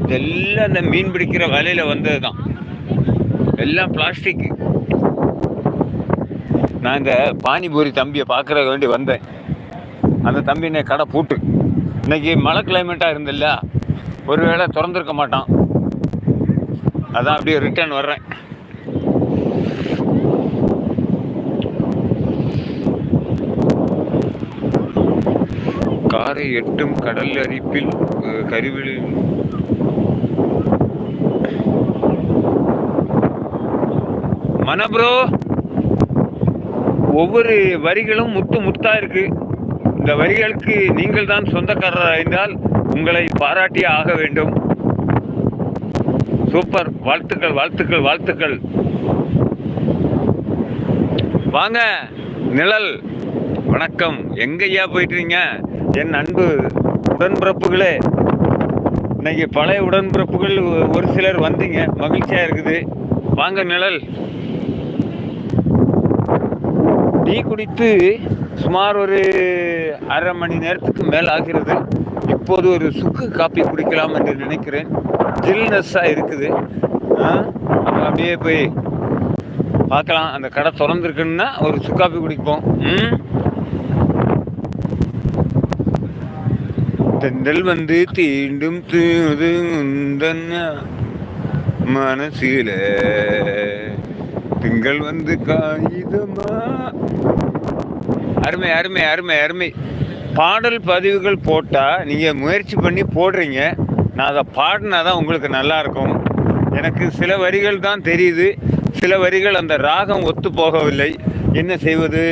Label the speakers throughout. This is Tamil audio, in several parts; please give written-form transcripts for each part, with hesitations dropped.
Speaker 1: இதெல்லாம் அந்த மீன் பிடிக்கிற வலையில வந்தது தான். எல்லாம் பிளாஸ்டிக். நான் இந்த பானிபூரி தம்பியை பார்க்குற வேண்டி வந்தேன். அந்த தம்பி என்னை கடை பூட்டு. இன்னைக்கு மழை கிளைமேட்டாக இருந்தில்ல, ஒரு வேளை திறந்துருக்க மாட்டான். அதான் அப்படியே ரிட்டர்ன் வர்றேன். காரை எட்டும் கடல் அரிப்பில் கருவிலில் மனப்ரோ, ஒவ்வொரு வரிகளும் முத்து முத்தா இருக்கு. இந்த வரிகளுக்கு நீங்கள் தான் சொந்தக்காரர் அறிந்தால் உங்களை பாராட்டி ஆக வேண்டும். சூப்பர், வாழ்த்துக்கள் வாழ்த்துக்கள் வாழ்த்துக்கள். வாங்க நிழல், வணக்கம். எங்கய்யா போயிட்டுறீங்க என் அன்பு உடன்பிறப்புகளே? இன்னைக்கு பழைய உடன்பிறப்புகள் ஒரு சிலர் வந்தீங்க, மகிழ்ச்சியா இருக்குது. வாங்க நிழல். டீ குடித்து சுமார் ஒரு அரை மணி நேரத்துக்கு மேல் ஆகிறது. இப்போது ஒரு சுக்கு காப்பி குடிக்கலாம் என்று நினைக்கிறேன். ஜில்னஸ்ஸாக இருக்குது. அப்படியே போய் பார்க்கலாம். அந்த கடை திறந்துருக்குன்னா ஒரு சுக்கு காப்பி குடிப்போம். தென்றல் வந்து தீண்டும் தூது மனசில திங்கள் வந்து காகிதமா. அருமை அருமை அருமை அருமை. பாடல் பதிவுகள் போட்டால் நீங்கள் முயற்சி பண்ணி போடுறீங்க. நான் அதை பாடினா தான் உங்களுக்கு நல்லா இருக்கும். எனக்கு சில வரிகள் தான் தெரியுது, சில வரிகள் அந்த ராகம் ஒத்து போகவில்லை. என்ன செய்வது?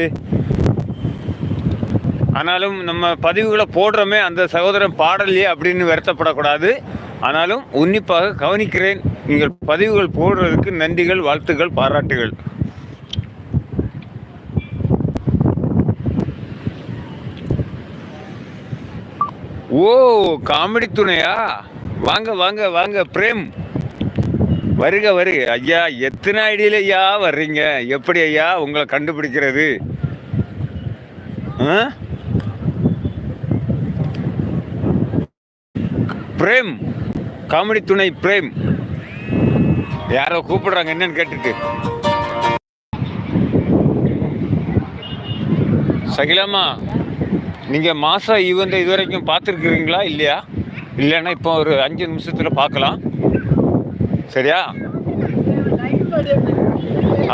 Speaker 1: ஆனாலும் நம்ம பதிவுகளை போடுறோமே, அந்த சகோதரன் பாடலையே அப்படின்னு வருத்தப்படக்கூடாது. ஆனாலும் உன்னிப்பாக கவனிக்கிறேன். நீங்கள் பதிவுகள் போடுறதுக்கு நன்றிகள், வாழ்த்துக்கள், பாராட்டுகள். ஓ, காமெடி துணையா? வாங்க வாங்க வாங்க பிரேம், வருக வருக ஐயா. எத்தனை ஐடியில ஐயா வர்றீங்க? எப்படி ஐயா உங்களை கண்டுபிடிக்கிறது? பிரேம், காமெடி துணை பிரேம். யாரோ கூப்பிடுறாங்க, என்னன்னு கேட்டுட்டு. சகிலாமா, நீங்கள் மாசா ஈவெண்ட் இது வரைக்கும் பார்த்துருக்குறீங்களா இல்லையா? இல்லைன்னா இப்போ ஒரு 5 நிமிஷத்தில் பார்க்கலாம், சரியா?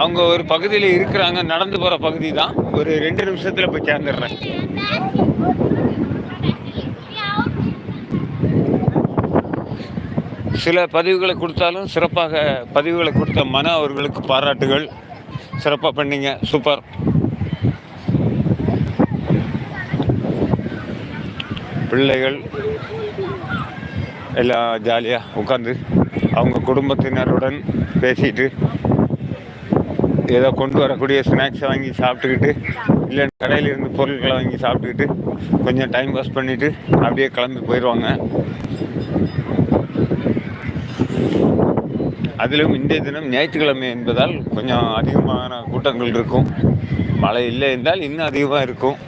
Speaker 1: அவங்க ஒரு பகுதியில் இருக்கிறாங்க, நடந்து போகிற பகுதி தான். ஒரு 2 நிமிஷத்தில் போய் சேர்ந்துடுறேன். சில பதிவுகளை கொடுத்தாலும் சிறப்பாக பதிவுகளை கொடுத்த மன அவர்களுக்கு பாராட்டுகள். சிறப்பாக பண்ணீங்க, சூப்பர். பிள்ளைகள் எல்லாம் ஜாலியாக உட்காந்து அவங்க குடும்பத்தினருடன் பேசிட்டு ஏதோ கொண்டு வரக்கூடிய ஸ்நாக்ஸை வாங்கி சாப்பிட்டுக்கிட்டு, இல்லை கடையிலிருந்து பொருட்களை வாங்கி சாப்பிட்டுக்கிட்டு கொஞ்சம் டைம் பாஸ் பண்ணிவிட்டு அப்படியே கிளம்பி போயிடுவாங்க. அதிலும் இன்றைய தினம் ஞாயிற்றுக்கிழமை என்பதால் கொஞ்சம் அதிகமான கூட்டங்கள் இருக்கும். மழை இல்லை என்றால் இன்னும் அதிகமாக இருக்கும்.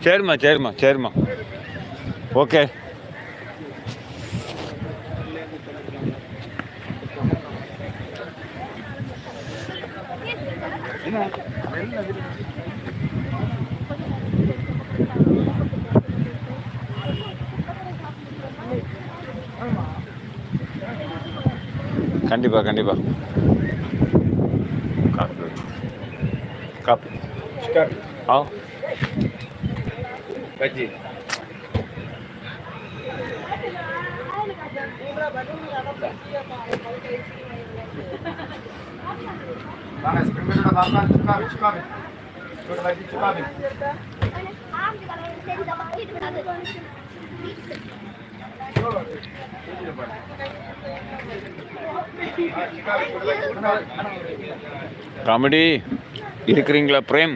Speaker 1: சரிம்மா சரிம்மா சரிம்மா, ஓகே. கண்டிப்பாக கண்டிப்பாக. காப்பி ஆ பஜ்ஜி. காமெடி இருக்கிறீங்களா பிரேம்?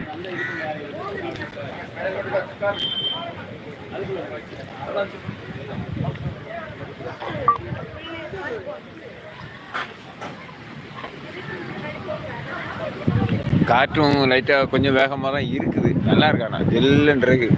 Speaker 1: காற்றும் லைட்டாக கொஞ்சம் வேகமாக தான் இருக்குது. நல்லா இருக்காண்ணா, ஜில்லுன்னு இருக்கு.